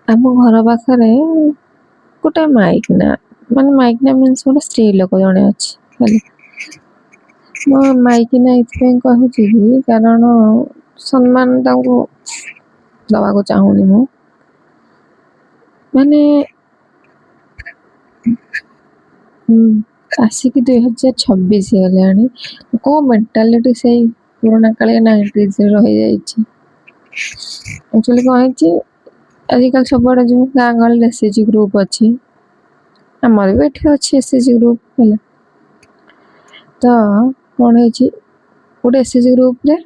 ଆମ ଘର ପାଖରେ ଗୋଟେ ମାଇକିନା ମାନେ ମାଇକିନା ମିନ୍ସ ଗୋଟେ ସ୍ତ୍ରୀ ଲୋକ ଜଣେ ଅଛି ହେଲା। ମୁଁ ମାଇକିନା ଏଇଥିପାଇଁ କହୁଛି କି କାରଣ ସମ୍ମାନ ତାଙ୍କୁ ଦବାକୁ ଚାହୁଁନି ମୁଁ। ମାନେ ଆସିକି 2026 ହେଲାଣି, କୋଉ ମେଣ୍ଟାଲିଟି ସେଇ ପୁରୁଣା କାଳିଆ 90s ରହିଯାଇଛି। ଆକ୍ଚୁଆଲି କଣ ହେଇଛି, ଆଜିକାଲି ସବୁଆଡେ ଯୋଉ ଗାଁ ଗହଳିରେ ଏସଏଚଜି ଗ୍ରୁପ ଅଛି, ଆମର ବି ଏଠି ଅଛି ଏସଏଚଜି ଗ୍ରୁପ ହେଲା। ତ କଣ ହେଇଛି, ଗୋଟେ ଏସଏଚଜି ଗ୍ରୁପରେ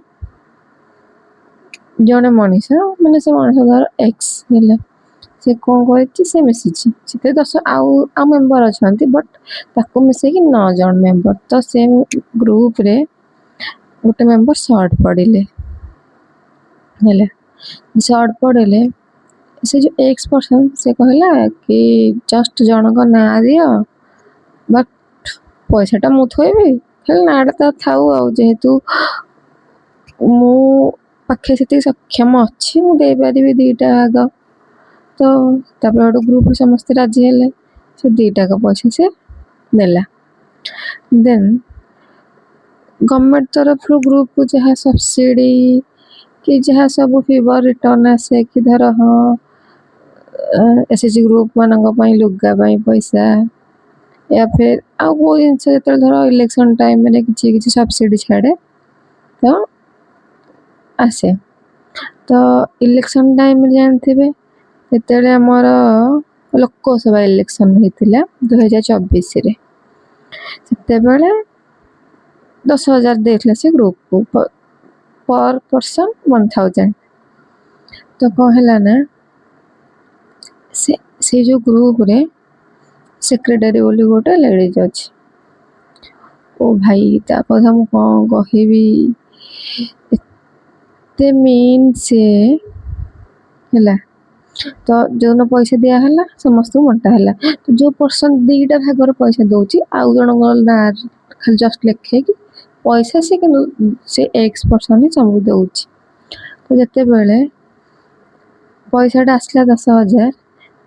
ଜଣେ ମଣିଷ, ମାନେ ସେ ମଣିଷ ଧର ଏକ୍ସ ହେଲା, ସେ କଣ କରିଛି, ସେ ମିଶିଛି ସେଥିରେ 10 ଆଉ ମେମ୍ବର ଅଛନ୍ତି, ବଟ୍ ତାକୁ ମିଶେଇକି 9 ଜଣ ମେମ୍ବର। ତ ସେ ଗ୍ରୁପରେ ଗୋଟେ ମେମ୍ବର ସର୍ଟ ପଡ଼ିଲେ ହେଲା। ସର୍ଟ ପଡ଼ିଲେ ସେ ଯୋଉ ଏକ୍ସ ପର୍ସନ ସେ କହିଲା କି ଜଷ୍ଟ ଜଣଙ୍କ ନାଁ ଦିଅ, ବଟ୍ ପଇସାଟା ମୁଁ ଥୋଇବି, ହେଲେ ନାଁଟା ତ ଥାଉ ଆଉ, ଯେହେତୁ ମୁଁ ପାଖେ ସେତିକି ସକ୍ଷମ ଅଛି, ମୁଁ ଦେଇପାରିବି 2ଟା ଭାଗ। ତ ତାପରେ ଗୋଟେ ଗ୍ରୁପରେ ସମସ୍ତେ ରାଜି ହେଲେ, ସେ 2ଟାକ ପଇସା ସେ ଦେଲା। ଦେନ୍ ଗଭର୍ଣ୍ଣମେଣ୍ଟ ତରଫରୁ ଗ୍ରୁପକୁ ଯାହା ସବସିଡି କି ଯାହା ସବୁ ଫିଭର ରିଟର୍ନ ଆସେ, କି ଧର ହଁ ଏସଏଚଜି ଗ୍ରୁପ ମାନଙ୍କ ପାଇଁ ଲୁଗା ପାଇଁ ପଇସା, ୟା ଫିର ଆଉ କୋଉ ଜିନିଷ ଯେତେବେଳେ ଧର ଇଲେକ୍ସନ ଟାଇମରେ କିଛି କିଛି ସବସିଡି ଛାଡେ ତ ଆସେ। ତ ଇଲେକ୍ସନ ଟାଇମରେ ଜାଣିଥିବେ, ଯେତେବେଳେ ଆମର ଲୋକସଭା ଇଲେକ୍ସନ ହେଇଥିଲା 2024ରେ, ସେତେବେଳେ 10,000 ଦେଇଥିଲା ସେ ଗ୍ରୁପକୁ, ପର ପର୍ସନ 1000। ତ କଣ ହେଲା ନା, ସେ ଯୋଉ ଗ୍ରୁପରେ ସେକ୍ରେଟାରୀ ବୋଲି ଗୋଟେ ଲେଡିଜ ଅଛି। ଓ ଭାଇ ତା କଥା ମୁଁ କଣ କହିବି, ଏତେ ମିନ୍ ସେ ହେଲା। ତ ଯୋଉଦିନ ପଇସା ଦିଆ ହେଲା ସମସ୍ତଙ୍କୁ ବଣ୍ଟା ହେଲା। ତ ଯୋଉ ପର୍ସନ 2ଟା ଭାଗର ପଇସା ଦଉଛି, ଆଉ ଜଣଙ୍କ ନାଁ ଖାଲି ଜଷ୍ଟ ଲେଖେଇକି ପଇସା ସେ, କିନ୍ତୁ ସେ ଏକ୍ସ ପର୍ସନ ହିଁ ସବୁ ଦଉଛି। ତ ଯେତେବେଳେ ପଇସାଟା ଆସିଲା 10,000,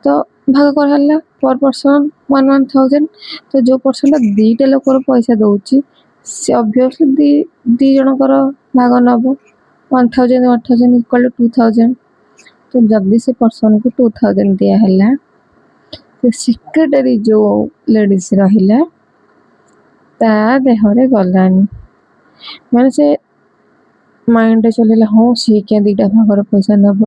ତ ଭାଗ କରାହେଲା ପର ପର୍ସନ 1,000। ତ ଯୋଉ ପର୍ସନଟା 2ଟା ଲୋକର ପଇସା ଦଉଛି, ସେ ଅବଭିୟସଲି ଦି ଜଣଙ୍କର ଭାଗ ନବ। 1,000 ଇକ୍ୱାଲ ଟୁ 2,000। ତ ଯଦି ସେ ପର୍ସନକୁ 2,000 ଦିଆହେଲା, ସେ ସେକ୍ରେଟାରୀ ଯୋଉ ଲେଡିଜ ରହିଲା ତା ଦେହରେ ଗଲାନି। ମାନେ ସେ ମାଇଣ୍ଡରେ ଚଲେଇଲା, ହଁ ସିଏ କିଆ 2ଟା ଭାଗର ପଇସା ନବ,